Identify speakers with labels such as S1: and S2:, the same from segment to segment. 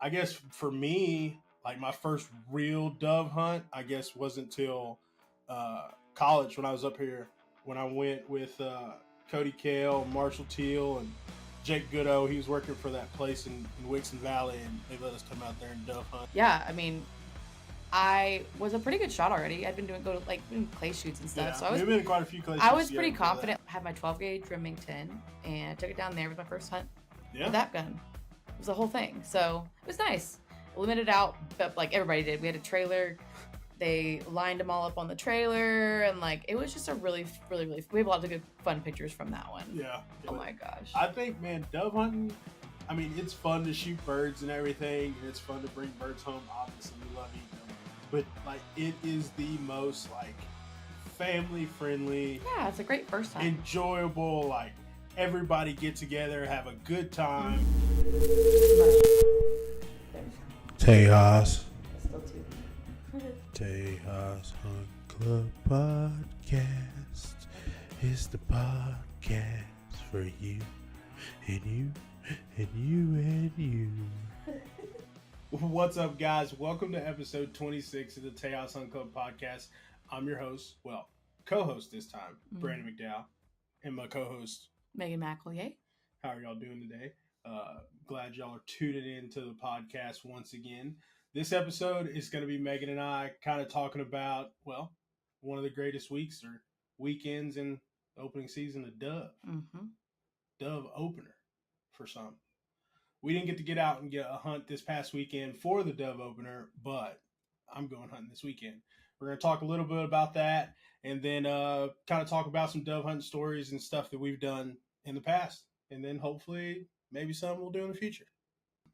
S1: I guess for me, like my first real dove hunt, I guess wasn't till college when I was up here. When I went with Cody Kale, Marshall Teal, and Jake Goodo. He was working for that place in Wixon Valley, and they let us come out there and dove hunt.
S2: Yeah, I mean, I was a pretty good shot already. I'd been doing clay shoots and stuff.
S1: Yeah,
S2: So I was
S1: been in quite a few clay shoots.
S2: I was pretty confident. I had my 12 gauge Remington and I took it down there with my first hunt with that gun. It was the whole thing. So it was nice. Limited out, but like everybody did. We had a trailer. They lined them all up on the trailer, and like it was just a really, really, really. We have a lot of good fun pictures from that one.
S1: Yeah.
S2: Oh my gosh.
S1: I think, man, dove hunting. I mean, it's fun to shoot birds and everything, and it's fun to bring birds home. Obviously, we love eating them, but like it is the most like family friendly.
S2: Yeah, it's a great first time.
S1: Enjoyable, like everybody get together, have a good time. Tejas. Tejas Hunt Club Podcast is the podcast for you and you and you and you. What's up, guys? Welcome to episode 26 of the Tejas Hunt Club Podcast. I'm your host, co-host this time, Brandon McDowell, and my co-host,
S2: Meagan McEllier.
S1: How are y'all doing today? Glad y'all are tuning in to the podcast once again. This episode is going to be Megan and I kind of talking about, one of the greatest weeks or weekends in the opening season of Dove.
S2: Mm-hmm.
S1: Dove opener for some. We didn't get to get out and get a hunt this past weekend for the Dove opener, but I'm going hunting this weekend. We're going to talk a little bit about that and then kind of talk about some dove hunting stories and stuff that we've done in the past. And then hopefully maybe some we'll do in the future.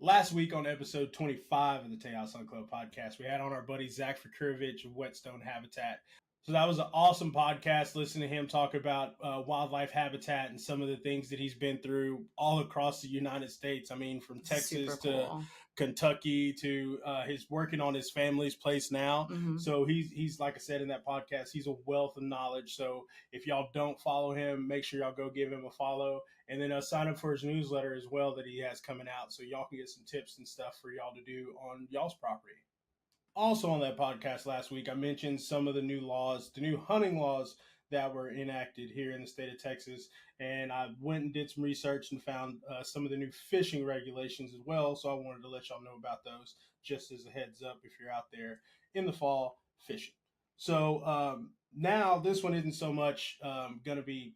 S1: Last week on episode 25 of the Tejas Hunt Club Podcast, we had on our buddy Zach Fukurovich of Whetstone Habitat. So that was an awesome podcast. Listen to him talk about wildlife habitat and some of the things that he's been through all across the United States. I mean, from Texas to Kentucky to his working on his family's place now.
S2: Mm-hmm.
S1: So he's like I said in that podcast, he's a wealth of knowledge. So if y'all don't follow him, make sure y'all go give him a follow. And then sign up for his newsletter as well that he has coming out so y'all can get some tips and stuff for y'all to do on y'all's property. Also on that podcast last week, I mentioned some of the new hunting laws that were enacted here in the state of Texas. And I went and did some research and found some of the new fishing regulations as well. So I wanted to let y'all know about those just as a heads up if you're out there in the fall fishing. So now this one isn't so much going to be,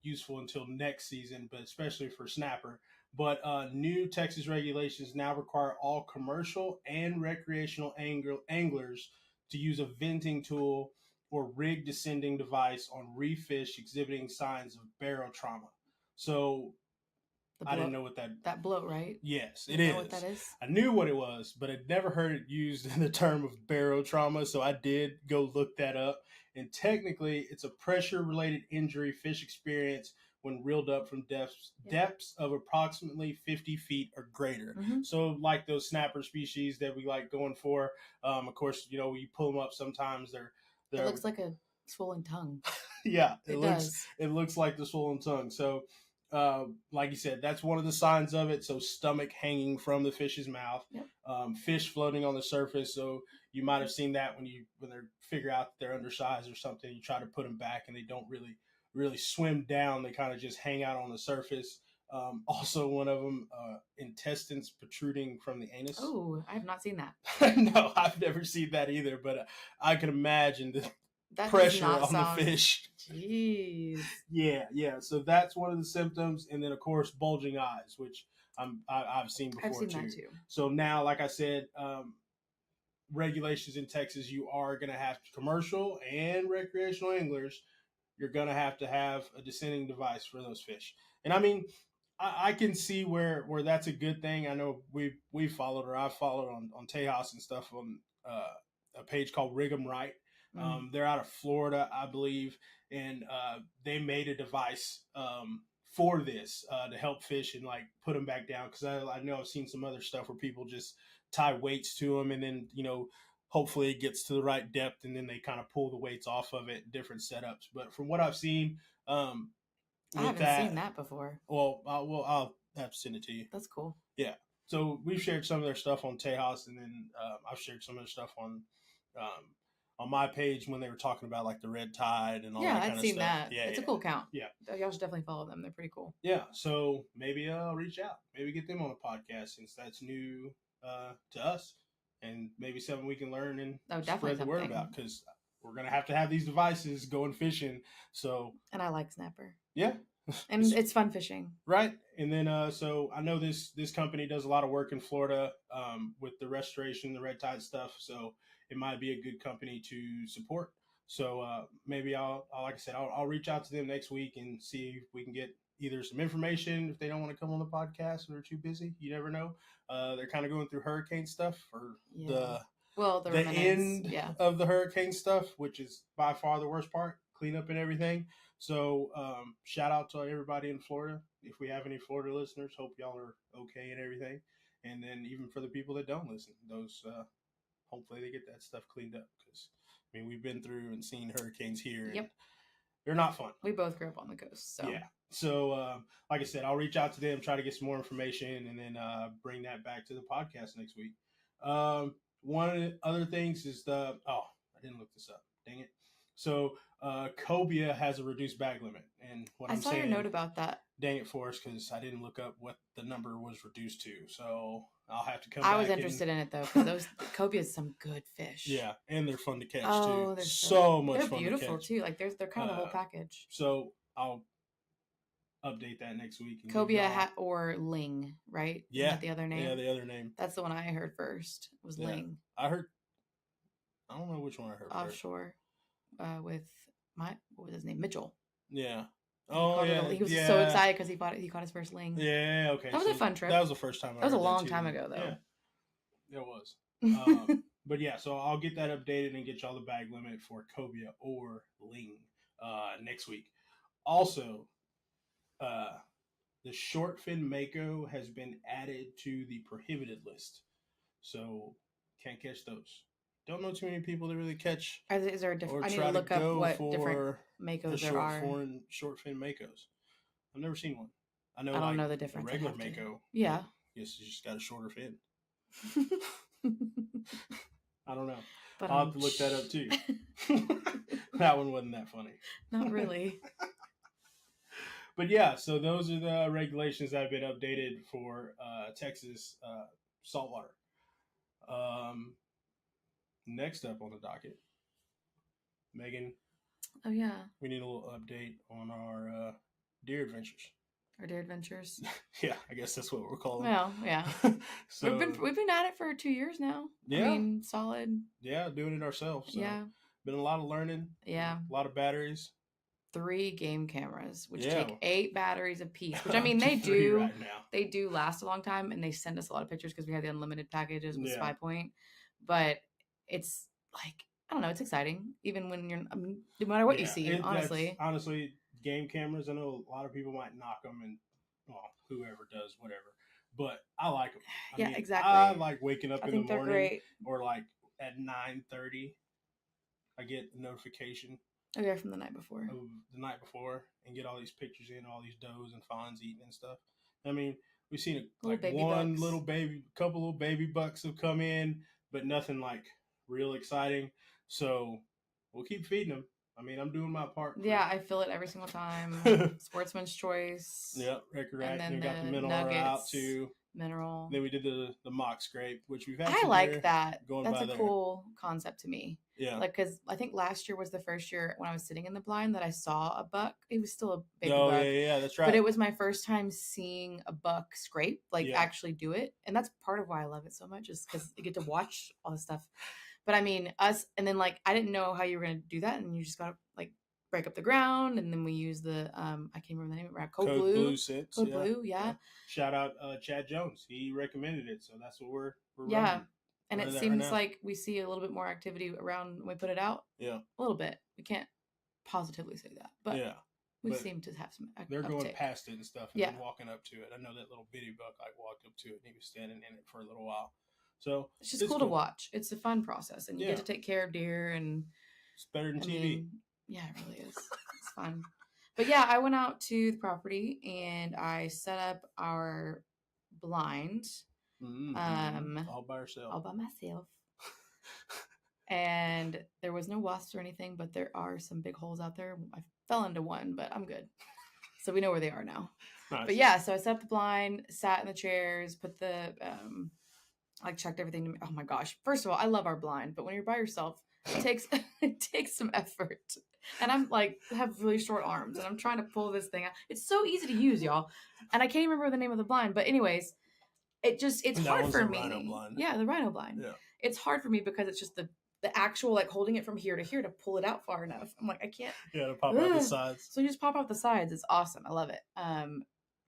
S1: useful until next season, but especially for snapper. But new Texas regulations now require all commercial and recreational anglers to use a venting tool or rig descending device on reef fish exhibiting signs of barotrauma. So I didn't know what
S2: that bloat, right?
S1: Yes, it is.
S2: Know what that is?
S1: I knew what it was, but I'd never heard it used in the term of barotrauma, so I did go look that up. And technically, it's a pressure-related injury fish experience when reeled up from depths of approximately 50 feet or greater.
S2: Mm-hmm.
S1: So like those snapper species that we like going for, of course, when you pull them up, sometimes they're
S2: it looks like a swollen tongue.
S1: Yeah,
S2: it
S1: looks like the swollen tongue. So like you said, that's one of the signs of it. So stomach hanging from the fish's mouth,
S2: yep.
S1: Fish floating on the surface. So you might have seen that when they figure out they're undersized or something, you try to put them back and they don't really swim down. They kind of just hang out on the surface. Also one of them, intestines protruding from the anus.
S2: Oh, I have not seen that.
S1: No, I've never seen that either, but I can imagine that pressure on the fish.
S2: Jeez.
S1: Yeah. So that's one of the symptoms, and then of course bulging eyes, which I've seen before.
S2: I've seen that too.
S1: So now, like I said, regulations in Texas, you are going to have commercial and recreational anglers. You're going to have a descending device for those fish, and I mean, I can see where that's a good thing. I know we followed, or I've followed on Tejas and stuff on a page called Rig 'em Right. They're out of Florida, I believe, and they made a device for this to help fish and like put them back down. Because I know I've seen some other stuff where people just tie weights to them, and then hopefully it gets to the right depth, and then they kind of pull the weights off of it. Different setups, but from what I've seen,
S2: I haven't seen that before.
S1: Well, I'll have to send it to you.
S2: That's cool.
S1: Yeah. So we've shared some of their stuff on Tejas, and then I've shared some of their stuff on my page when they were talking about like the red tide and all that kind of stuff.
S2: I've seen that.
S1: Yeah,
S2: it's a cool account.
S1: Yeah,
S2: y'all should definitely follow them. They're pretty cool.
S1: Yeah, so maybe I'll reach out, maybe get them on the podcast since that's new to us, and maybe something we can learn and spread the word about, because we're gonna have to have these devices going fishing. So
S2: and I like snapper.
S1: Yeah.
S2: And it's fun fishing,
S1: right? And then so I know this company does a lot of work in Florida with the restoration, the red tide stuff, so it might be a good company to support. So maybe I'll like I said, I'll reach out to them next week and see if we can get either some information if they don't want to come on the podcast or they're too busy. You never know. They're kind of going through hurricane stuff, or the end of the hurricane stuff, which is by far the worst part, cleanup and everything. So shout out to everybody in Florida. If we have any Florida listeners, hope y'all are okay and everything. And then even for the people that don't listen, those hopefully they get that stuff cleaned up, because I mean, we've been through and seen hurricanes here. And they're not fun.
S2: We both grew up on the coast. So.
S1: Yeah. So like I said, I'll reach out to them, try to get some more information, and then bring that back to the podcast next week. One of the other things is I didn't look this up. Dang it. So cobia has a reduced bag limit, and
S2: I saw your note about that.
S1: Dang it for us, because I didn't look up what the number was reduced to. So I'll have to come.
S2: I was interested in it though, because those cobia is some good fish.
S1: Yeah, and they're fun to catch
S2: too.
S1: They're so much fun.
S2: They're beautiful too. Like they're kind of the whole package.
S1: So I'll update that next week.
S2: Cobia or ling, right?
S1: Yeah.
S2: Is that the other name?
S1: Yeah, the other name.
S2: That's the one I heard first. Was ling.
S1: I don't know which one I heard
S2: offshore. With what was his name? Mitchell.
S1: Yeah.
S2: He was so excited because he caught his first ling.
S1: Yeah, okay.
S2: That was a fun trip.
S1: That was the first time.
S2: That was a long time ago, though.
S1: Yeah, it was. But yeah, so I'll get that updated and get y'all the bag limit for cobia or ling next week. Also, the short fin mako has been added to the prohibited list, so can't catch those. Don't know too many people that really catch.
S2: Is there a different? I need to look up what different makos there are.
S1: Short fin makos. I've never seen one. I
S2: don't know the difference.
S1: A regular mako.
S2: Yeah.
S1: Yes, you just got a shorter fin. I don't know.
S2: But
S1: I'll have to look that up too. That one wasn't that funny.
S2: Not really.
S1: But yeah, so those are the regulations that have been updated for Texas saltwater. Next up on the docket, Meagan.
S2: Oh yeah.
S1: We need a little update on our deer adventures.
S2: Our deer adventures.
S1: Yeah, I guess that's what we're calling.
S2: Well, yeah. So we've been at it for 2 years now.
S1: Yeah.
S2: I mean, solid.
S1: Yeah, doing it ourselves. So.
S2: Yeah.
S1: Been a lot of learning.
S2: Yeah.
S1: A lot of batteries.
S2: 3 game cameras, which take 8 batteries a piece. Which I mean, they do last a long time, and they send us a lot of pictures because we have the unlimited packages with Spy Point. But it's like, I don't know, it's exciting even when no matter what you see.
S1: Honestly, game cameras, I know a lot of people might knock them, and whoever does whatever, but I like them. I mean, exactly. I like waking up in the morning or like at 9:30. I get a notification.
S2: Okay, from the night before.
S1: And get all these pictures in, all these does and fawns eating and stuff. I mean, we've seen couple little baby bucks have come in, but nothing like real exciting. So we'll keep feeding them. I mean, I'm doing my part.
S2: Yeah, I feel it every single time. Sportsman's Choice.
S1: Yeah, Record Action. We got the mineral out too.
S2: Mineral.
S1: Then we did the mock scrape, which we've had.
S2: I like that. That's a cool concept to me.
S1: Yeah.
S2: Like, because I think last year was the first year when I was sitting in the blind that I saw a buck. It was still a baby buck.
S1: Yeah, that's right.
S2: But it was my first time seeing a buck scrape, actually do it. And that's part of why I love it so much, is because you get to watch all this stuff. But I mean, and then I didn't know how you were going to do that. And you just got to break up the ground. And then we use the, I can't remember the name of it, Code Blue. Code Blue, yeah.
S1: Shout out Chad Jones. He recommended it. So that's what we're
S2: running. And it seems like we see a little bit more activity around when we put it out.
S1: Yeah.
S2: A little bit. We can't positively say that. But we seem to have some
S1: they're
S2: uptake.
S1: Going past it and stuff and then walking up to it. I know that little bitty buck walked up to it and he was standing in it for a little while. So
S2: it's just cool to watch. It's a fun process, and you get to take care of deer, and
S1: it's better than TV.
S2: Yeah, it really is. It's fun. But yeah, I went out to the property and I set up our blind.
S1: All by herself.
S2: All by myself. And there was no wasps or anything, but there are some big holes out there. I fell into one, but I'm good. So we know where they are now. Nice. But yeah, so I set up the blind, sat in the chairs, put the, checked everything. Oh my gosh. First of all, I love our blind, but when you're by yourself, it takes some effort. And I'm have really short arms and I'm trying to pull this thing out. It's so easy to use, y'all. And I can't remember the name of the blind, but anyways, it's hard for me. Rhino blind. Yeah, the rhino blind. Yeah. It's hard for me because it's just the actual holding it from here to here to pull it out far enough. I'm I can't.
S1: Yeah, to pop out the sides.
S2: So you just pop out the sides. It's awesome. I love it.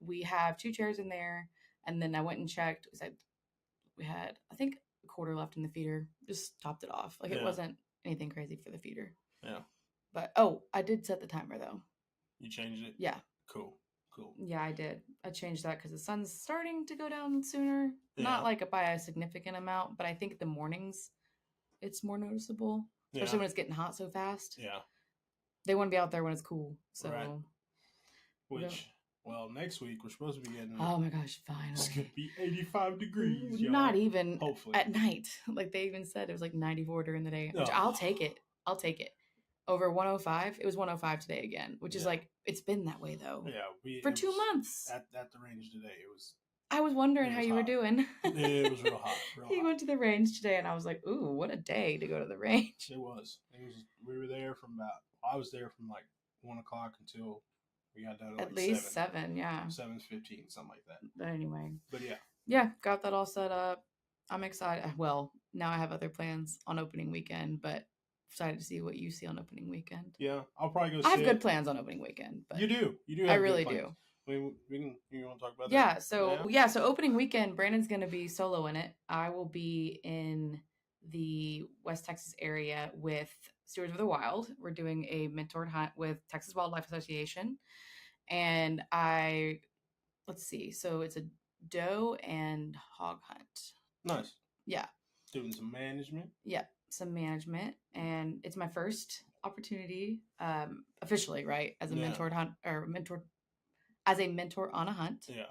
S2: We have 2 chairs in there, and then I went and checked. We had, I think, a quarter left in the feeder. Just topped it off. It wasn't anything crazy for the feeder.
S1: Yeah.
S2: But I did set the timer though.
S1: You changed it?
S2: Yeah.
S1: Cool.
S2: Yeah, I did. I changed that because the sun's starting to go down sooner. Yeah. Not by a significant amount, but I think the mornings it's more noticeable, especially when it's getting hot so fast.
S1: Yeah.
S2: They want to be out there when it's cool. So.
S1: Right. Which, next week we're supposed to be getting.
S2: Oh my gosh! Finally,
S1: it's gonna be 85 degrees. Y'all.
S2: Not even.
S1: Hopefully.
S2: At night, they even said it was 94 during the day. Which I'll take it. Over 105. It was 105 today again, which is it's been that way though.
S1: Yeah,
S2: for 2 months.
S1: At the range today, it was.
S2: I was wondering how you were doing.
S1: It was real hot.
S2: He went to the range today, and I was like, "Ooh, what a day to go to the range!"
S1: It was. We were there from I was there from 1 o'clock until we got done
S2: at least 7. Yeah,
S1: 7:15, something like that.
S2: But anyway.
S1: But
S2: yeah, got that all set up. I'm excited. Well, now I have other plans on opening weekend, but excited to see what you see on opening weekend.
S1: Yeah, I'll probably go.
S2: I have good plans on opening weekend. But
S1: you do. Have
S2: I really do.
S1: You want to talk about that?
S2: Yeah. So opening weekend, Brandon's going to be solo in it. I will be in the West Texas area with Stewards of the Wild. We're doing a mentored hunt with Texas Wildlife Association, and let's see. So it's a doe and hog hunt.
S1: Nice.
S2: Yeah.
S1: Doing some management.
S2: Yeah. Some management, and it's my first opportunity officially, right, as a mentor as a mentor on a hunt.
S1: Yeah.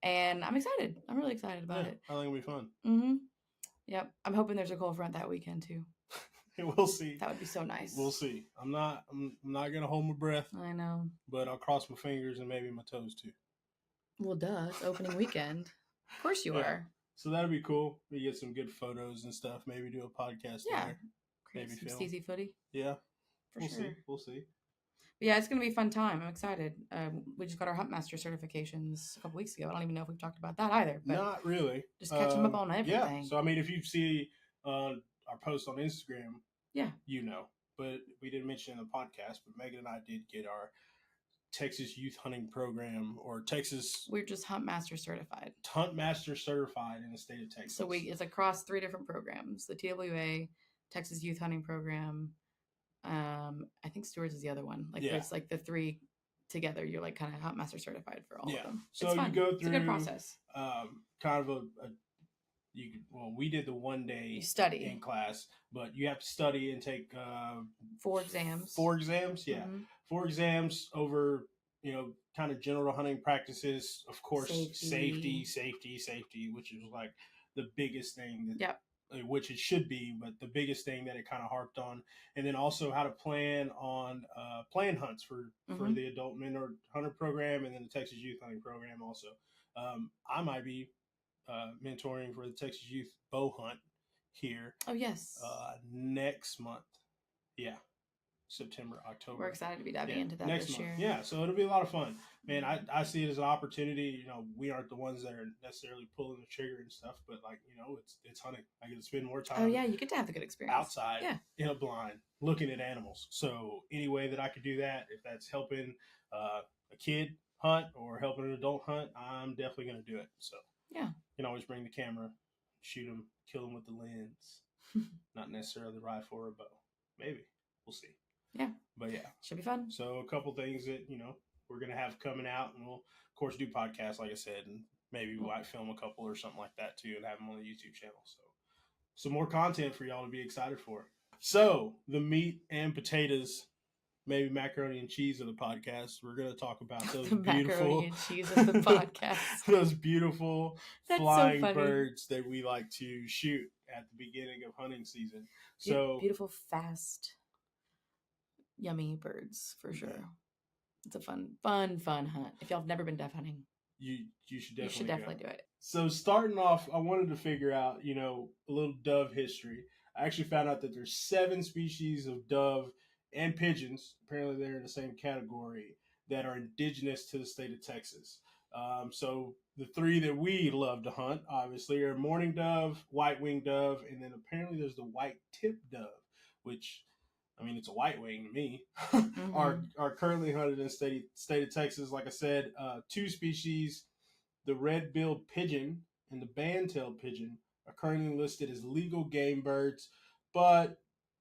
S2: And I'm excited. I'm really excited about it.
S1: I think it'll be fun.
S2: Mm-hmm. Yep. I'm hoping there's a cold front that weekend too.
S1: We'll see.
S2: That would be so nice.
S1: We'll see. I'm not gonna hold my breath.
S2: I know.
S1: But I'll cross my fingers and maybe my toes too.
S2: Well, duh. It's opening weekend. Of course you are.
S1: So that'd be cool. We get some good photos and stuff. Maybe do a podcast there.
S2: Maybe some steezy footy.
S1: Yeah.
S2: We'll
S1: see. We'll see.
S2: But yeah, it's going to be a fun time. I'm excited. We just got our Huntmaster certifications a couple weeks ago. I don't even know if we've talked about that either. But
S1: not really.
S2: Just catching up on everything.
S1: Yeah. So, if you see our post on Instagram, you know. But we didn't mention in the podcast, but Megan and I did get our Texas Youth Hunting Program or Texas.
S2: We're just Huntmaster certified.
S1: Huntmaster certified in the state of Texas.
S2: So it's across 3 different programs: the TWA, Texas Youth Hunting Program. I think Stewards is the other one. It's the 3 together. You're kind of Huntmaster certified for all of them.
S1: So you go through.
S2: It's a good process.
S1: Kind of we did the 1 day
S2: you study
S1: in class, but you have to study and take
S2: 4 exams.
S1: 4 exams, yeah. Mm-hmm. 4 exams over, kind of general hunting practices. Of course, safety, which is the biggest thing. Which it should be, but the biggest thing that it kind of harped on, and then also how to plan on plan hunts for the adult mentor hunter program, and then the Texas Youth Hunting Program also. I might be mentoring for the Texas Youth Bow Hunt here.
S2: Oh yes.
S1: Next month, September, October.
S2: We're excited to be diving into that
S1: next
S2: this
S1: month.
S2: year.
S1: Yeah, so it'll be a lot of fun. Man, I see it as an opportunity. We aren't the ones that are necessarily pulling the trigger and stuff, but it's hunting. I get to spend more time.
S2: Oh yeah, you get to have the good experience
S1: outside in a blind, looking at animals. So any way that I could do that, if that's helping a kid hunt or helping an adult hunt, I'm definitely going to do it. So you can always bring the camera, shoot them, kill them with the lens, not necessarily the rifle or a bow. Maybe we'll see.
S2: Yeah.
S1: But
S2: should be fun.
S1: So a couple things that, we're going to have coming out, and we'll of course do podcasts, like I said, and maybe we might film a couple or something like that too and have them on the YouTube channel. So some more content for y'all to be excited for. So the meat and potatoes maybe macaroni and cheese of the podcast. We're going to talk about those
S2: the
S1: beautiful
S2: macaroni and cheese of the podcast.
S1: Those beautiful flying birds that we like to shoot at the beginning of hunting season. So
S2: beautiful, fast, yummy birds for sure. Yeah. It's a fun hunt. If y'all have never been dove hunting,
S1: you should
S2: definitely do it.
S1: So starting off, I wanted to figure out, a little dove history. I actually found out that there's 7 species of dove and pigeons, apparently they're in the same category, that are indigenous to the state of Texas. So the 3 that we love to hunt, obviously, are mourning dove, white-winged dove, and then apparently there's the white-tipped dove, which, it's a white-wing to me, are currently hunted in the state of Texas. Like I said, 2 species, the red-billed pigeon and the band-tailed pigeon, are currently listed as legal game birds, but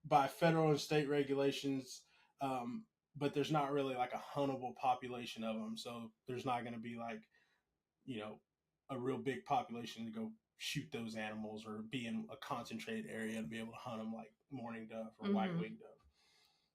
S1: by federal and state regulations, but there's not really like a huntable population of them. So there's not going to be like, a real big population to go shoot those animals or be in a concentrated area to be able to hunt them like mourning dove or white-winged dove.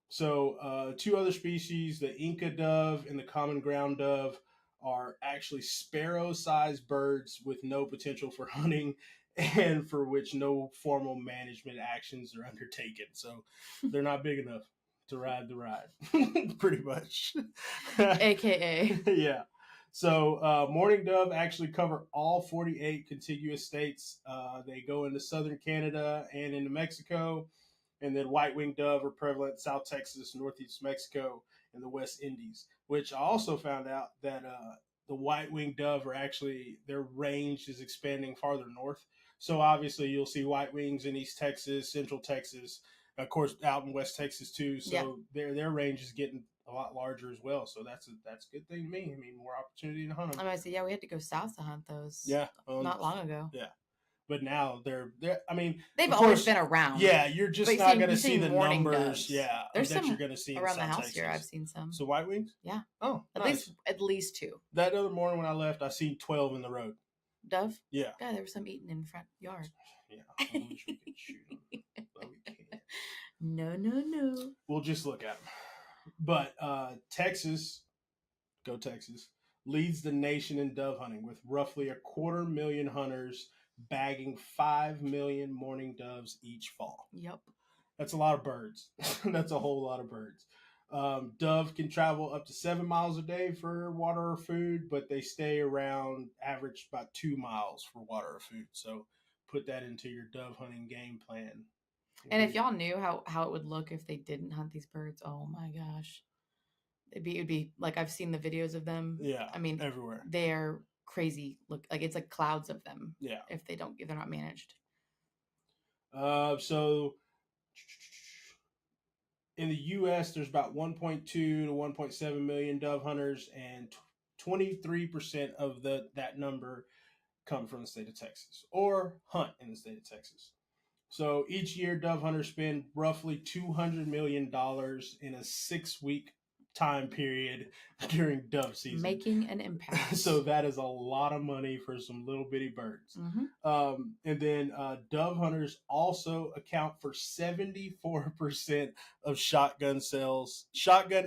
S1: So 2 other species, the Inca dove and the common ground dove, are actually sparrow-sized birds with no potential for hunting and for which no formal management actions are undertaken. So they're not big enough to ride the ride, pretty much.
S2: AKA.
S1: Yeah. So mourning dove actually cover all 48 contiguous states. They go into southern Canada and into Mexico. And then white-winged dove are prevalent in South Texas, Northeast Mexico, and the West Indies, which I also found out that the white-winged dove are actually, their range is expanding farther north. So obviously you'll see white wings in East Texas, Central Texas, of course out in West Texas too. So their range is getting a lot larger as well. So that's a good thing to me. More opportunity to hunt them.
S2: I might say, we had to go south to hunt those.
S1: Yeah.
S2: Not long ago.
S1: Yeah. But now they're
S2: they've always been around.
S1: Yeah, you're just not going to see the numbers.
S2: Doves.
S1: Yeah,
S2: there's
S1: that
S2: some
S1: you're going to see
S2: around
S1: in
S2: the house
S1: Texas.
S2: here. I've seen some.
S1: So white wings?
S2: Yeah.
S1: Oh,
S2: at least 2.
S1: That other morning when I left, I seen 12 in the road.
S2: Dove?
S1: Yeah.
S2: Yeah, there was some eating in the front yard.
S1: Yeah, I wish we could shoot them, but we can't.
S2: No.
S1: We'll just look at them. But Texas, go Texas, leads the nation in dove hunting with roughly 250,000 hunters bagging 5 million mourning doves each fall.
S2: Yep.
S1: That's a lot of birds. That's a whole lot of birds. Dove can travel up to 7 miles a day for water or food, but they stay around average about 2 miles for water or food. So put that into your dove hunting game plan.
S2: And if y'all knew how it would look if they didn't hunt these birds, oh my gosh. It'd be like, I've seen the videos of them.
S1: Yeah. Everywhere.
S2: They're crazy. Look, like it's like clouds of them.
S1: Yeah.
S2: If they're not managed.
S1: So in the U.S., there's about 1.2 to 1.7 million dove hunters, and 23% of that number come from the state of Texas or hunt in the state of Texas. So each year, dove hunters spend roughly $200 million in a 6-week time period during dove season.
S2: Making an impact.
S1: So that is a lot of money for some little bitty birds. And then dove hunters also account for 74% of shotgun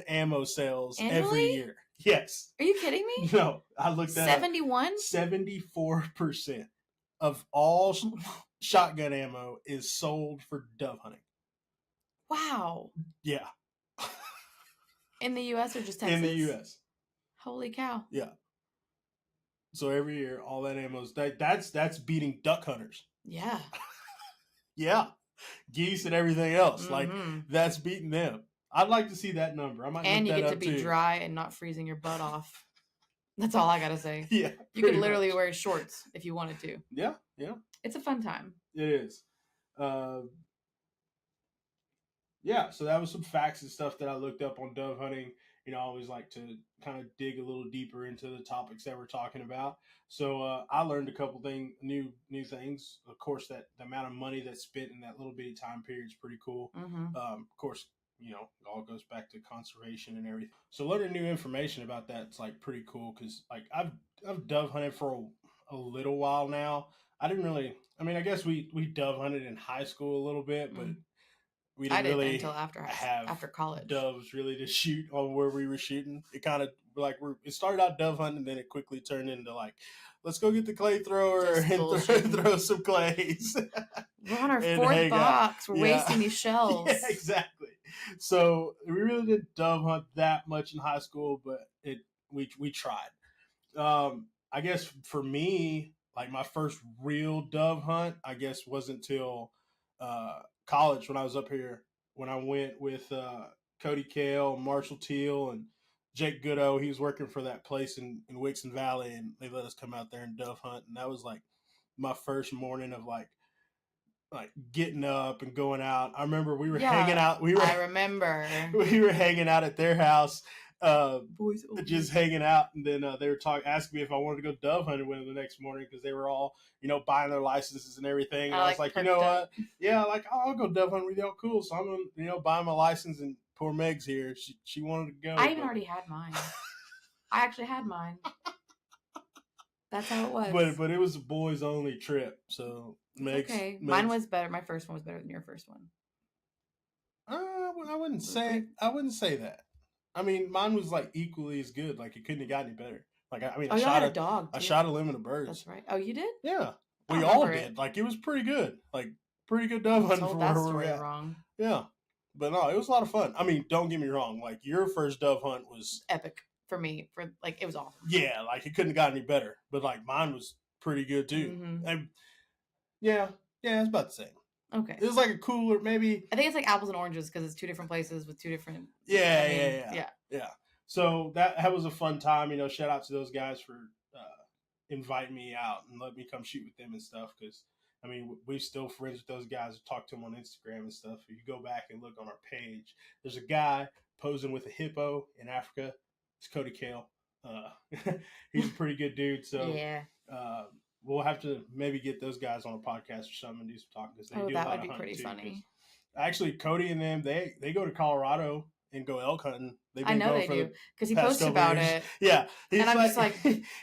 S1: ammo sales
S2: annually?
S1: Every year. Yes.
S2: Are you kidding me?
S1: No, I looked at
S2: 71?
S1: 74% of all shotgun ammo is sold for dove hunting.
S2: Wow.
S1: Yeah.
S2: In the U.S. or just Texas?
S1: In the U.S.
S2: Holy cow.
S1: Yeah. So every year, all that ammo that's beating duck hunters.
S2: Yeah.
S1: Yeah. Geese and everything else. Like, that's beating them. I'd like to see that number. I might
S2: and
S1: look
S2: you
S1: that
S2: get to be
S1: too.
S2: Dry and not freezing your butt off. That's all I got to say.
S1: Yeah.
S2: You could literally wear shorts if you wanted to.
S1: Yeah. Yeah.
S2: It's a fun time.
S1: It is. Yeah, so that was some facts and stuff that I looked up on dove hunting. I always like to kind of dig a little deeper into the topics that we're talking about. So I learned a couple new things. Of course, that the amount of money that's spent in that little bitty time period is pretty cool. Of course, it all goes back to conservation and everything. So learning new information about that's like pretty cool because like I've dove hunted for a little while now. I didn't really. I guess we dove hunted in high school a little bit, but we
S2: I
S1: didn't
S2: didn't
S1: really
S2: until after college.
S1: doves really to shoot on where we were shooting. It kind of like it started out dove hunting, and then it quickly turned into like, let's go get the clay thrower and throw some clays.
S2: We're on our fourth box. We're wasting these shells.
S1: Yeah, exactly. So we really didn't dove hunt that much in high school, but we tried. I guess for me, like my first real dove hunt, I guess wasn't till college when I was up here, when I went with Cody Kale, Marshall Teal, and Jake Goodo. He was working for that place in Wixon Valley, and they let us come out there and dove hunt. And that was like my first morning of like getting up and going out. I remember we were hanging out.
S2: I remember
S1: we were hanging out at their house, just hanging out, and then they were asking me if I wanted to go dove hunting with them the next morning because they were all, buying their licenses and everything. And I was like, you know what? Yeah, like I'll go dove hunting with y'all. Cool. So I'm gonna, buy my license. And poor Meg's here. She wanted to go.
S2: I even already had mine. I actually had mine. That's how it was.
S1: But it was a boys only trip. So Meg's,
S2: mine was better. My first one was better than your first one.
S1: I wouldn't say that. I mean, mine was like equally as good. Like it couldn't have got any better. Like I shot
S2: a dog.
S1: I shot a limit of birds.
S2: That's right. Oh, you did?
S1: Yeah, we all did. Like it was pretty good. Like pretty good dove hunting for where we were at.
S2: Wrong.
S1: Yeah, but no, it was a lot of fun. I mean, don't get me wrong. Like your first dove hunt was
S2: epic for me. It was awesome.
S1: Yeah, like it couldn't have got any better. But like mine was pretty good too.
S2: Mm-hmm.
S1: Yeah, it's about the same.
S2: Okay.
S1: It was like a cooler, maybe.
S2: I think it's like apples and oranges because it's two different places with two different.
S1: Yeah. So that was a fun time. Shout out to those guys for inviting me out and let me come shoot with them and stuff. Because we're still friends with those guys. Talk to them on Instagram and stuff. If you go back and look on our page, there's a guy posing with a hippo in Africa. It's Cody Kale. He's a pretty good dude. So
S2: yeah.
S1: We'll have to maybe get those guys on a podcast or something and do some talking because they do a lot of hunting. That would be pretty funny. Actually, Cody and them, they go to Colorado and go elk hunting.
S2: I know they do because he posts about it.
S1: Yeah,
S2: and I'm just like,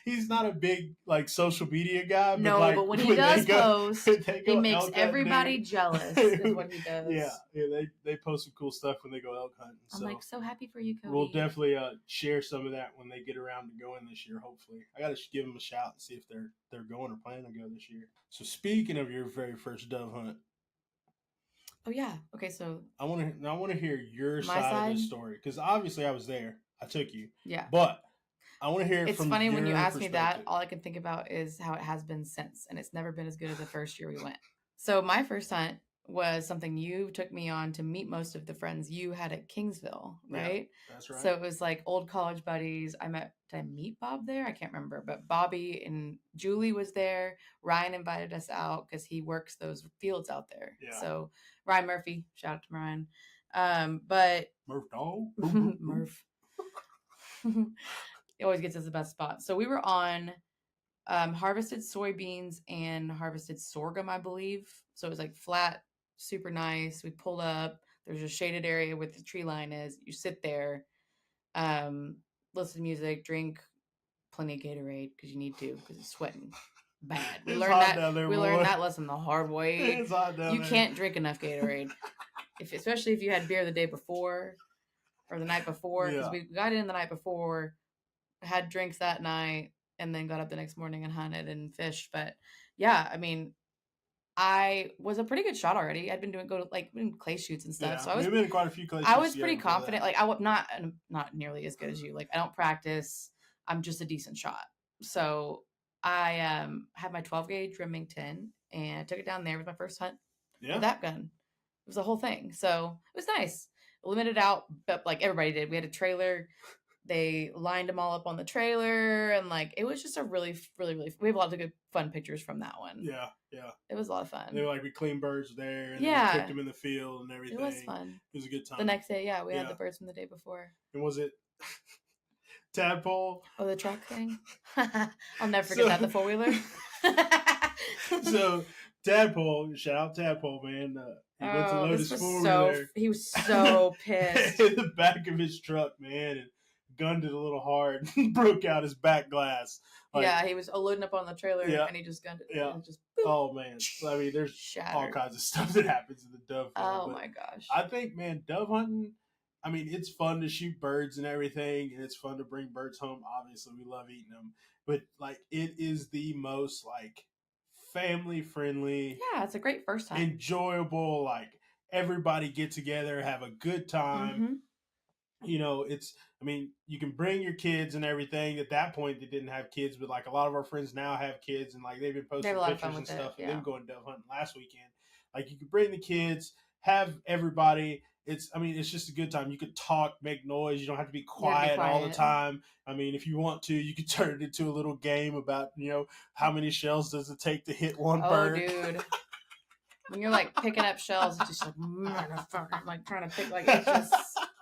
S1: he's not a big social media guy.
S2: But when he does post, he makes everybody jealous. Is what he does.
S1: Yeah, they post some cool stuff when they go elk hunting.
S2: I'm like so happy for you, Cody.
S1: We'll definitely share some of that when they get around to going this year. Hopefully, I got to give them a shout and see if they're going or planning to go this year. So speaking of your very first dove hunt.
S2: Oh yeah. Okay, so
S1: I want to hear your side of the story because obviously I was there. I took you.
S2: Yeah.
S1: But I want to hear it from your perspective.
S2: It's funny when you ask me that. All I can think about is how it has been since, and it's never been as good as the first year we went. So my first hunt was something you took me on to meet most of the friends you had at Kingsville, right?
S1: Yeah, that's right.
S2: So it was like old college buddies. Did I meet Bob there? I can't remember, but Bobby and Julie was there. Ryan invited us out because he works those fields out there.
S1: Yeah.
S2: So Ryan Murphy, shout out to Ryan. But
S1: Murph dog.
S2: Murph. He always gets us the best spot. So we were on harvested soybeans and harvested sorghum, I believe. So it was like flat, super nice. We pulled up. There's a shaded area where the tree line is. You sit there, listen to music, drink plenty of Gatorade because you need to because it's sweating bad. We learned that lesson the hard way.
S1: It's hot down
S2: you can't drink enough Gatorade, especially if you had beer the day before or the night before. Because we got in the night before, had drinks that night, and then got up the next morning and hunted and fished. But yeah, I was a pretty good shot already. I'd been doing clay shoots and stuff.
S1: Yeah, so we've been in quite a few clay shoots.
S2: I was pretty confident. Like I was not nearly as good as you. Like I don't practice. I'm just a decent shot. So I had my 12 gauge Remington and took it down there with my first hunt with that gun. It was a whole thing. So it was nice. Limited out, but like everybody did. We had a trailer. They lined them all up on the trailer, and it was just a really, really, really. We have a lot of good, fun pictures from that one.
S1: Yeah.
S2: It was a lot of fun.
S1: They were we cleaned birds there, and we cooked them in the field and everything.
S2: It was fun.
S1: It was a good time.
S2: The next day, we had the birds from the day before.
S1: And was it tadpole?
S2: Oh, the truck thing. I'll never forget that, the 4-wheeler.
S1: So tadpole, shout out tadpole, man. He went to load his 4-wheeler.
S2: He was so pissed
S1: in the back of his truck, man, and gunned it a little hard and broke out his back glass.
S2: Like, yeah, he was loading up on the trailer and he just gunned it.
S1: Yeah.
S2: And just boop,
S1: oh man. So, I mean, there's
S2: shattered.
S1: all kinds of stuff that happens in the dove field.
S2: Oh my gosh.
S1: I think, man, dove hunting, I mean, it's fun to shoot birds and everything, and it's fun to bring birds home. Obviously, we love eating them, but like, it is the most like family friendly.
S2: Yeah, it's a great first time.
S1: Enjoyable, like everybody get together, have a good time.
S2: Mm-hmm.
S1: You know, I mean, you can bring your kids and everything. At that point, they didn't have kids, but like a lot of our friends now have kids, and like they've been posting pictures and stuff, and them going dove hunting last weekend. Like, you could bring the kids, have everybody. It's just a good time. You could talk, make noise. You don't have to be quiet all the time. I mean, if you want to, you could turn it into a little game about, how many shells does it take to hit one bird.
S2: Oh, dude. When you're like picking up shells, it's just like, motherfucker, like trying to pick, like, it's just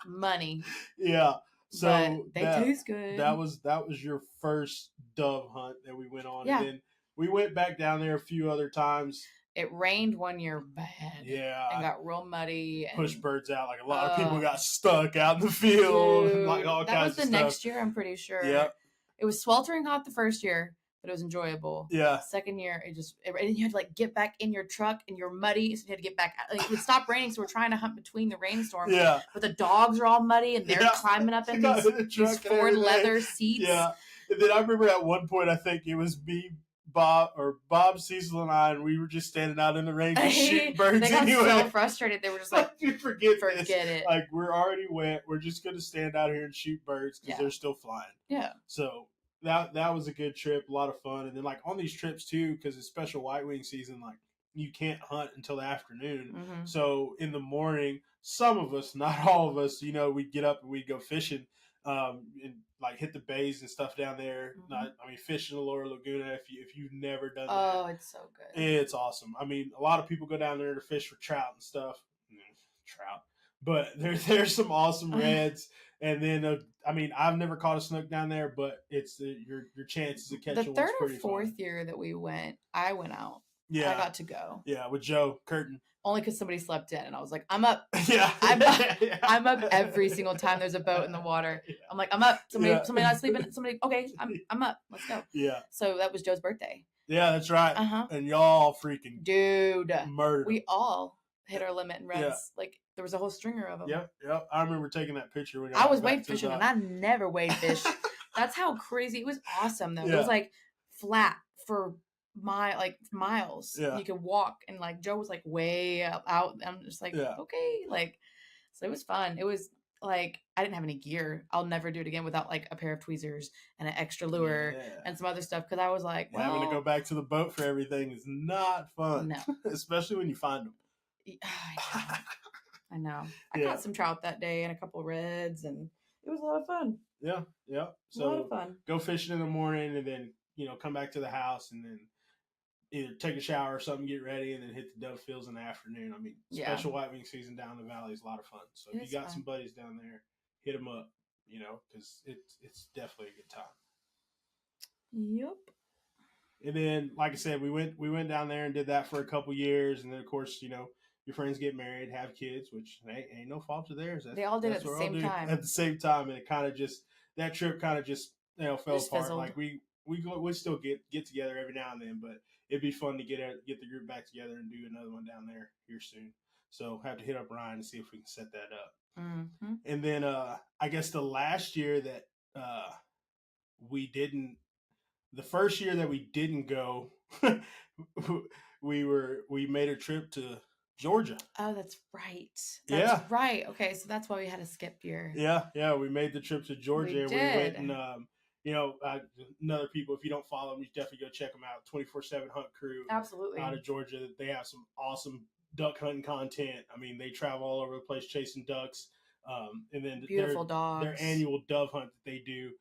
S2: money.
S1: Yeah. So
S2: but they taste good.
S1: That was your first dove hunt that we went on.
S2: Yeah.
S1: And then we went back down there a few other times.
S2: It rained one year bad.
S1: Yeah.
S2: And got real muddy. And
S1: pushed birds out. Like, a lot of people got stuck out in the field.
S2: Dude,
S1: like all kinds of stuff.
S2: That was the next year, I'm pretty sure.
S1: Yep.
S2: It was sweltering hot the first year, but it was enjoyable.
S1: Yeah.
S2: Second year, and you had to like get back in your truck and you're muddy, so you had to get back out. Like, it would stop raining, so we're trying to hunt between the rainstorms.
S1: Yeah.
S2: But the dogs are all muddy and they're climbing up in these Ford leather seats.
S1: Yeah. And then I remember at one point, I think it was me, Bob, Cecil, and I, and we were just standing out in the rain and shooting birds.
S2: They got
S1: anyway.
S2: so frustrated. They were just like,
S1: forget
S2: it.
S1: Like, we're already wet. We're just going to stand out here and shoot birds because they're still flying.
S2: Yeah.
S1: So that was a good trip, a lot of fun. And then, like, on these trips too, because it's special Whitewing season, like, you can't hunt until the afternoon.
S2: Mm-hmm.
S1: So in the morning, some of us, not all of us, we'd get up and we'd go fishing, and like hit the bays and stuff down there.
S2: Mm-hmm.
S1: Fish in the Lower Laguna. If you've never done that,
S2: oh, it's so good.
S1: It's awesome. I mean, a lot of people go down there to fish for trout and stuff. Trout, but there's some awesome reds. And then, I've never caught a snook down there, but it's your chances of catching.
S2: The third or fourth year that we went, I went out.
S1: Yeah,
S2: I got to go.
S1: Yeah, with Joe Curtin.
S2: Only because somebody slept in, and I was like, "I'm up."
S1: Yeah,
S2: I'm up every single time there's a boat in the water. Yeah. I'm like, "I'm up." Somebody not sleeping. Somebody, okay, I'm up. Let's go.
S1: Yeah.
S2: So that was Joe's birthday.
S1: Yeah, that's right. And y'all freaking murdered.
S2: We all hit our limit in reds. Yeah. Like, there was a whole stringer of them.
S1: Yep. I remember taking that picture when
S2: I was wade fishing, and I never wade fish. That's how crazy. It was awesome though. Yeah. It was like flat for miles.
S1: Yeah.
S2: You could walk, and like Joe was like way out. I'm just like, okay, like, so it was fun. It was like, I didn't have any gear. I'll never do it again without like a pair of tweezers and an extra lure and some other stuff, because I was like,
S1: having to go back to the boat for everything is not fun. No. Especially when you find them.
S2: I know. I caught some trout that day and a couple reds, and it was a lot of fun.
S1: Yeah. So
S2: a lot of fun.
S1: Go fishing in the morning, and then come back to the house, and then either take a shower or something, get ready, and then hit the dove fields in the afternoon. Special Whitewing season down the valley is a lot of fun. So if you got some buddies down there, hit them up, because it's definitely a good time.
S2: Yep.
S1: And then, like I said, we went down there and did that for a couple years, and then of course, your friends get married, have kids, which ain't no fault of theirs.
S2: They all did at the same time.
S1: At the same time, and it kind of just, that trip kind of just fell apart.
S2: Fizzled.
S1: Like we still get together every now and then, but it'd be fun to get the group back together and do another one down there here soon. So have to hit up Ryan and see if we can set that up.
S2: Mm-hmm.
S1: And then I guess the last year that the first year that we didn't go, we made a trip to Georgia.
S2: Oh, that's right. That's right. Okay, so that's why we had a skip year.
S1: Yeah. We made the trip to Georgia.
S2: We
S1: went and another people, if you don't follow them, you definitely go check them out. 24/7 Hunt Crew.
S2: Absolutely.
S1: Out of Georgia. They have some awesome duck hunting content. They travel all over the place chasing ducks. And then
S2: beautiful dogs.
S1: Their annual dove hunt that they do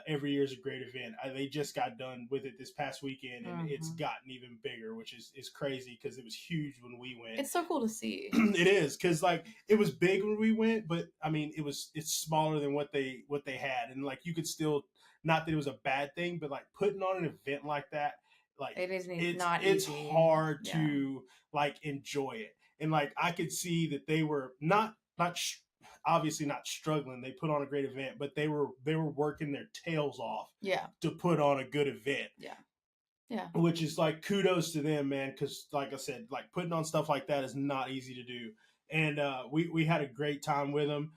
S1: every year is a great event. They just got done with it this past weekend, and it's gotten even bigger, which is crazy because it was huge when we went.
S2: It's so cool to see.
S1: It is, because like it was big when we went, but it's smaller than what they had, and like you could still, not that it was a bad thing, but like putting on an event like that, like it's hard to like enjoy it, and like I could see that they were not obviously not struggling. They put on a great event, but they were working their tails off to put on a good event.
S2: Yeah.
S1: Which is like kudos to them, man, because like I said, like putting on stuff like that is not easy to do. And we had a great time with them.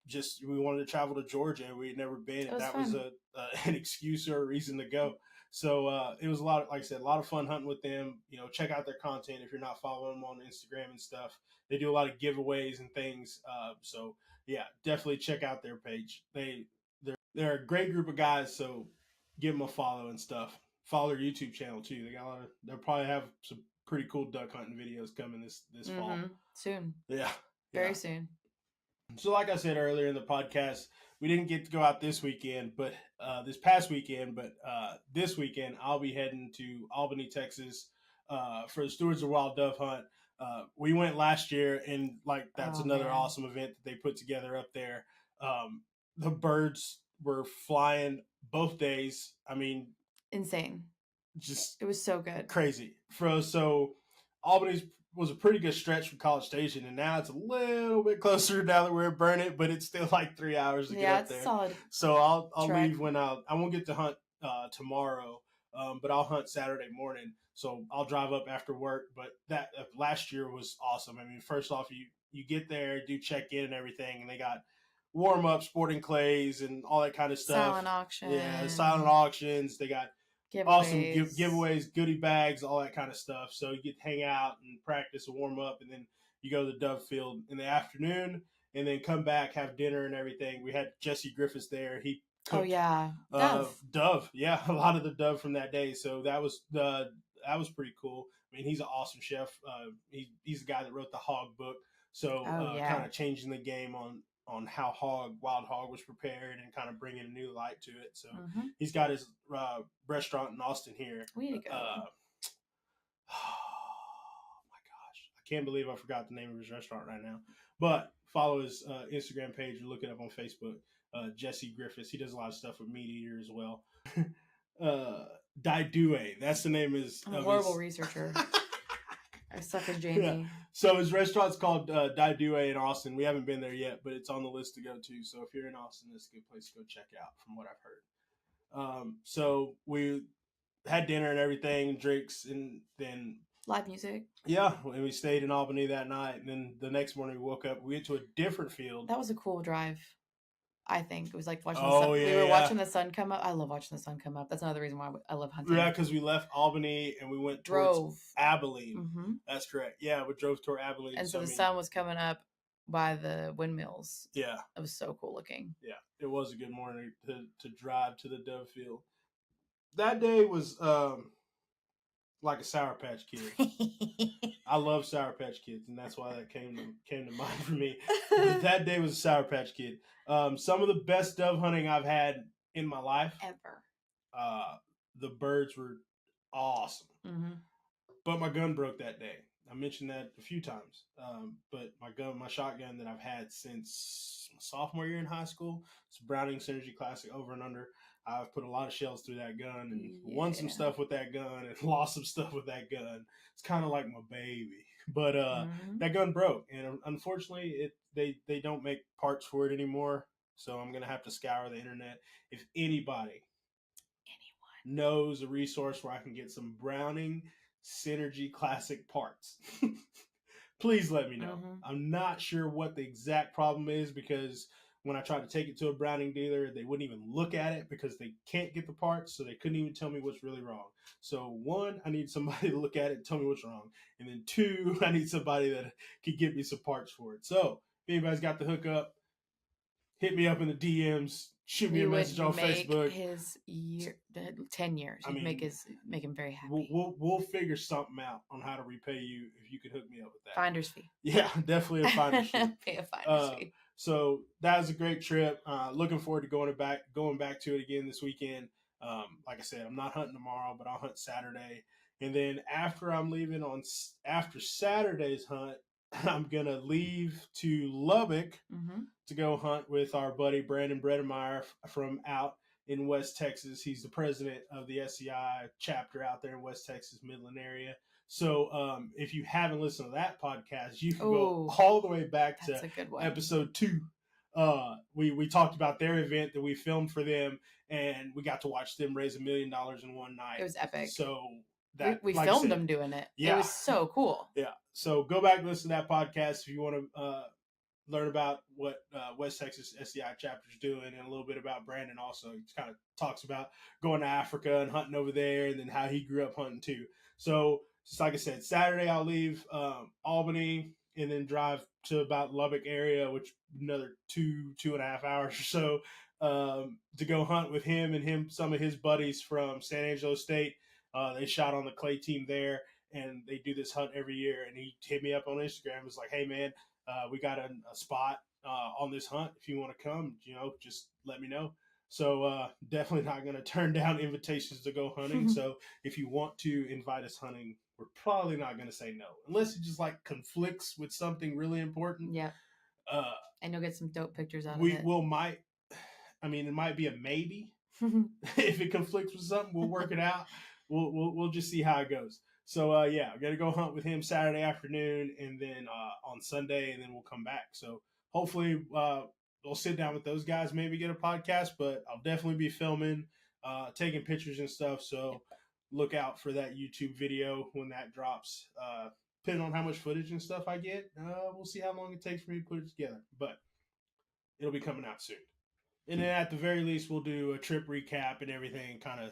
S1: Just we wanted to travel to Georgia, and we had never been, and that was an excuse or a reason to go. So it was a lot of, like I said, a lot of fun hunting with them. Check out their content if you're not following them on Instagram and stuff. They do a lot of giveaways and things. So yeah, definitely check out their page. They're a great group of guys. So give them a follow and stuff. Follow their YouTube channel too. They'll probably have some pretty cool duck hunting videos coming this fall.
S2: Soon.
S1: Yeah.
S2: Very soon.
S1: So like I said earlier in the podcast, we didn't get to go out this weekend, but this past weekend, but this weekend I'll be heading to Albany, Texas for the Stewards of Wild Dove Hunt. We went last year, and that's another awesome event that they put together up there. The birds were flying both days. I mean,
S2: insane.
S1: Just
S2: it was so good.
S1: Crazy. So Albany was a pretty good stretch from College Station, and now it's a little bit closer now that we're at Burnet, but it's still like 3 hours to get up there.
S2: Solid.
S1: So I'll leave when I won't get to hunt tomorrow, but I'll hunt Saturday morning. So I'll drive up after work. But that last year was awesome. I mean, first off, you get there, do check in and everything, and they got warm up, sporting clays, and all that kind of stuff.
S2: Silent auction.
S1: Yeah, silent auctions. They got awesome giveaways, goodie bags, all that kind of stuff. So you get to hang out and practice and warm up, and then you go to the dove field in the afternoon, and then come back, have dinner and everything. We had Jesse Griffiths there. He cooked, dove. Yeah, a lot of the dove from that day. So that was pretty cool. I mean, he's an awesome chef. He's the guy that wrote the hog book. So kind of changing the game on how wild hog was prepared and kind of bringing a new light to it. So he's got his restaurant in Austin here.
S2: We need to go.
S1: Oh my gosh. I can't believe I forgot the name of his restaurant right now. But follow his Instagram page or look it up on Facebook. Jesse Griffiths. He does a lot of stuff with Meat Eater as well. Daidue. That's the name of his.
S2: I'm a horrible researcher. I suck as Jamie.
S1: Yeah. So his restaurant's called Daidue in Austin. We haven't been there yet, but it's on the list to go to. So if you're in Austin, it's a good place to go check out from what I've heard. So we had dinner and everything, drinks, and then
S2: live music.
S1: Yeah, and we stayed in Albany that night. And then the next morning we woke up. We went to a different field.
S2: That was a cool drive. I think it was like watching the sun. We were watching the sun come up. I love watching the sun come up. That's another reason why I love hunting.
S1: Yeah, because we left Albany and we went towards Abilene.
S2: Mm-hmm.
S1: That's correct. Yeah, we drove toward Abilene.
S2: And so the sun was coming up by the windmills.
S1: Yeah.
S2: It was so cool looking.
S1: Yeah, it was a good morning to drive to the dove field. That day was like a Sour Patch Kid. I love Sour Patch Kids, and that's why that came to mind for me. But that day was a Sour Patch Kid. Some of the best dove hunting I've had in my life.
S2: Ever.
S1: The birds were awesome.
S2: Mm-hmm.
S1: But my gun broke that day. I mentioned that a few times. But my shotgun that I've had since my sophomore year in high school, it's a Browning Synergy Classic over and under. I've put a lot of shells through that gun and won some stuff with that gun and lost some stuff with that gun. It's kind of like my baby. But that gun broke, and unfortunately, they don't make parts for it anymore. So I'm gonna have to scour the internet. If anyone knows a resource where I can get some Browning Synergy Classic parts, please let me know.
S2: Mm-hmm.
S1: I'm not sure what the exact problem is, because when I tried to take it to a Browning dealer, they wouldn't even look at it because they can't get the parts, so they couldn't even tell me what's really wrong. So 1, I need somebody to look at it and tell me what's wrong. And then 2, I need somebody that could get me some parts for it. So if anybody's got the hookup, hit me up in the DMs, shoot me a message on Facebook.
S2: His 10 years.
S1: I mean,
S2: make him very happy.
S1: We'll figure something out on how to repay you if you could hook me up with that.
S2: Finder's fee.
S1: Yeah, definitely a finder's fee.
S2: Pay a finder's fee.
S1: So that was a great trip. Looking forward to going back to it again this weekend. Like I said, I'm not hunting tomorrow, but I'll hunt Saturday. And then after I'm leaving after Saturday's hunt, I'm going to leave to Lubbock to go hunt with our buddy Brandon Bredemeyer from out in West Texas. He's the president of the SCI chapter out there in West Texas, Midland area. So if you haven't listened to that podcast, you can go all the way back to episode 2. We talked about their event that we filmed for them, and we got to watch them raise $1 million in one night.
S2: It was epic.
S1: So that
S2: we filmed them doing it. Yeah. It was so cool.
S1: Yeah. So go back and listen to that podcast if you want to learn about what West Texas SCI chapter is doing, and a little bit about Brandon also. He kind of talks about going to Africa and hunting over there, and then how he grew up hunting too. So just like I said, Saturday I'll leave Albany and then drive to about Lubbock area, which another 2.5 hours or so to go hunt with him and some of his buddies from San Angelo State. They shot on the clay team there, and they do this hunt every year. And he hit me up on Instagram. Was like, "Hey man, we got a spot on this hunt. If you want to come, just let me know." So definitely not going to turn down invitations to go hunting. So if you want to invite us hunting, we're probably not going to say no, unless it just like conflicts with something really important.
S2: Yeah. And you'll get some dope pictures out
S1: of
S2: it.
S1: It might be a maybe. If it conflicts with something, we'll work it out. We'll just see how it goes. So I'm gonna go hunt with him Saturday afternoon, and then on Sunday, and then we'll come back. So hopefully we'll sit down with those guys, maybe get a podcast, but I'll definitely be filming, taking pictures and stuff. So look out for that YouTube video when that drops. Depending on how much footage and stuff I get, we'll see how long it takes for me to put it together. But it'll be coming out soon. And then at the very least, we'll do a trip recap and everything, kind of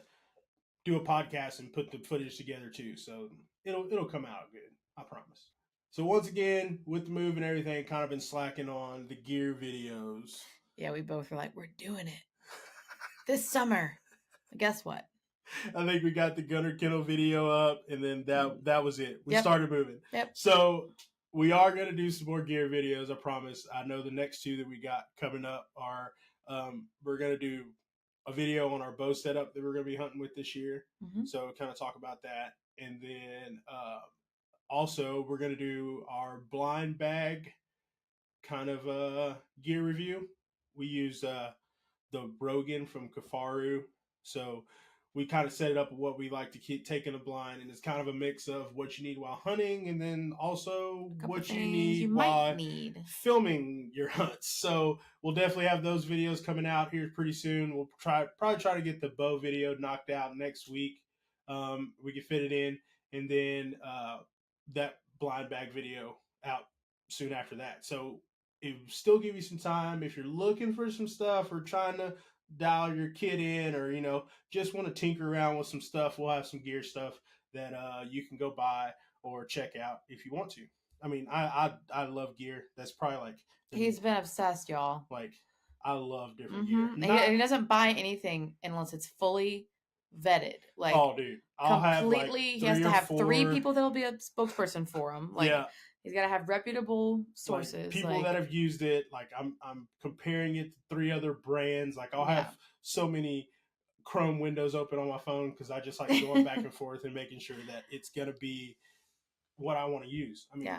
S1: do a podcast and put the footage together too. So it'll come out good. I promise. So once again, with the move and everything, kind of been slacking on the gear videos.
S2: Yeah, we both were like, we're doing it this summer. Guess what?
S1: I think we got the Gunner Kennel video up, and then that was it. We started moving.
S2: Yep.
S1: So we are going to do some more gear videos, I promise. I know the next 2 that we got coming up are we're going to do a video on our bow setup that we're going to be hunting with this year.
S2: Mm-hmm.
S1: So kind of talk about that. And then also we're going to do our blind bag kind of gear review. We use the Rogan from Kafaru. So we kind of set it up with what we like to keep taking a blind, and it's kind of a mix of what you need while hunting, and then also what you need while filming your hunts. So we'll definitely have those videos coming out here pretty soon. We'll probably try to get the bow video knocked out next week. We can fit it in, and then that blind bag video out soon after that. So it will still give you some time if you're looking for some stuff or trying to dial your kit in, or just want to tinker around with some stuff. We'll have some gear stuff that you can go buy or check out if you want to. I mean, I love gear. That's probably like
S2: he's been obsessed, y'all.
S1: Like I love different gear.
S2: He doesn't buy anything unless it's fully vetted. Like,
S1: oh, dude,
S2: I'll completely. He has to have 3 people that'll be a spokesperson for him. Like, he's got to have reputable sources.
S1: Like people that have used it. Like I'm comparing it to 3 other brands. Like I'll have so many Chrome windows open on my phone because I just like going back and forth and making sure that it's gonna be what I want to use. I mean,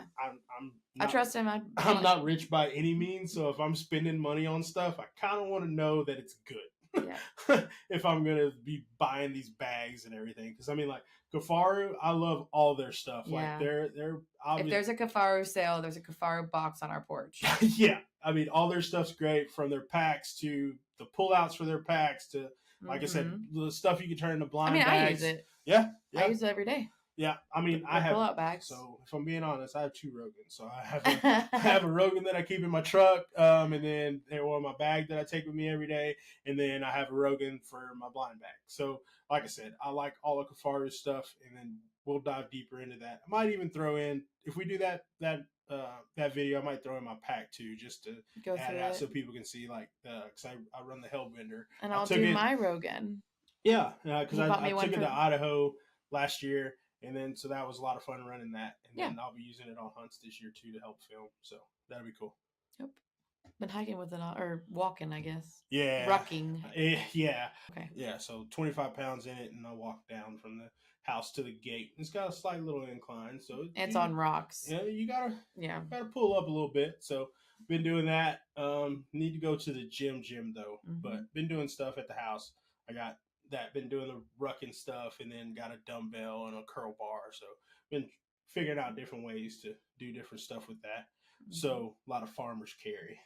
S2: I trust him.
S1: I'm not rich by any means, so if I'm spending money on stuff, I kind of want to know that it's good.
S2: Yeah.
S1: If I'm gonna be buying these bags and everything, because I mean, like Kafaru, I love all their stuff.
S2: Yeah.
S1: Like they're
S2: if there's a Kafaru sale, there's a Kafaru box on our porch.
S1: Yeah, I mean, all their stuff's great, from their packs to the pullouts for their packs to, like I said, the stuff you can turn into blind bags.
S2: I use it.
S1: Yeah,
S2: I use it every day.
S1: Yeah, I mean, I have
S2: pull-out bags.
S1: So if I'm being honest, I have 2 Rogans. So I have a Rogan that I keep in my truck, and then my bag that I take with me every day, and then I have a Rogan for my blind bag. So like I said, I like all of Kafaru's stuff, and then we'll dive deeper into that. I might even throw in, if we do that video, I might throw in my pack too, just to add it out so people can see, like, because I run the Hellbender.
S2: And I'll do my Rogan.
S1: Yeah, because I took it to Idaho last year. And then, so that was a lot of fun running that. And then I'll be using it on hunts this year, too, to help film. So that'll be cool.
S2: Yep. Been hiking with it, or walking, I guess.
S1: Yeah.
S2: Rucking.
S1: Yeah.
S2: Okay.
S1: Yeah, so 25 pounds in it, and I walk down from the house to the gate. It's got a slight little incline, so
S2: it's on rocks.
S1: Yeah, you gotta pull up a little bit. So been doing that. Need to go to the gym though, but been doing stuff at the house. I got that, been doing the rucking stuff, and then got a dumbbell and a curl bar. So been figuring out different ways to do different stuff with that. So a lot of farmers carry.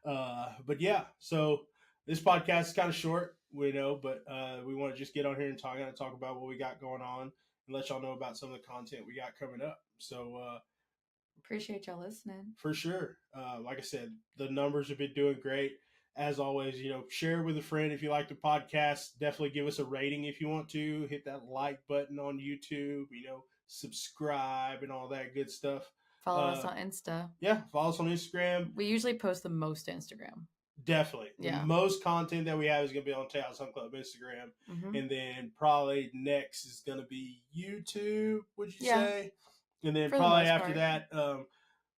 S1: But yeah, so this podcast is kind of short, we know, but we want to just get on here and talk about what we got going on and let y'all know about some of the content we got coming up. So
S2: appreciate y'all listening.
S1: For sure. Like I said, the numbers have been doing great. As always, share with a friend if you like the podcast. Definitely give us a rating if you want to. Hit that like button on YouTube, subscribe and all that good stuff.
S2: Follow us on Insta.
S1: Yeah, follow us on Instagram.
S2: We usually post the most to Instagram.
S1: Definitely.
S2: Yeah.
S1: The most content that we have is going to be on Tejas Hunt Club Instagram. Mm-hmm. And then probably next is going to be YouTube, would you say? And then probably after that,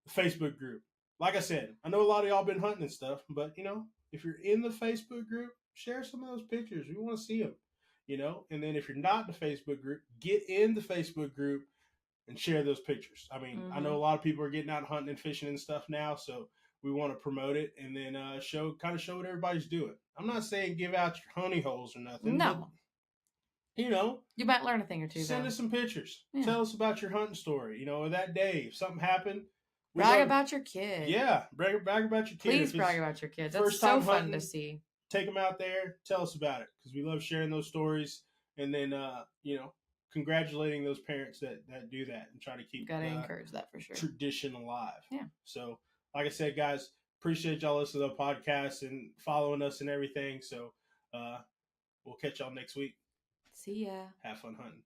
S1: Facebook group. Like I said, I know a lot of y'all been hunting and stuff, but, if you're in the Facebook group, share some of those pictures. We want to see them, And then if you're not in the Facebook group, get in the Facebook group and share those pictures. I mean, I know a lot of people are getting out hunting and fishing and stuff now, so we want to promote it and then show what everybody's doing. I'm not saying give out your honey holes or nothing.
S2: No.
S1: But,
S2: you might learn a thing or two.
S1: Send us some pictures. Yeah. Tell us about your hunting story. That day, if something happened.
S2: Brag about your kid.
S1: Yeah, brag about your kid.
S2: Please brag about your kids. That's so fun to see.
S1: Take them out there. Tell us about it because we love sharing those stories. And then, congratulating those parents that do that and try to keep
S2: encourage that for sure.
S1: Tradition alive.
S2: Yeah.
S1: So, like I said, guys, appreciate y'all listening to the podcast and following us and everything. So, we'll catch y'all next week.
S2: See ya.
S1: Have fun hunting.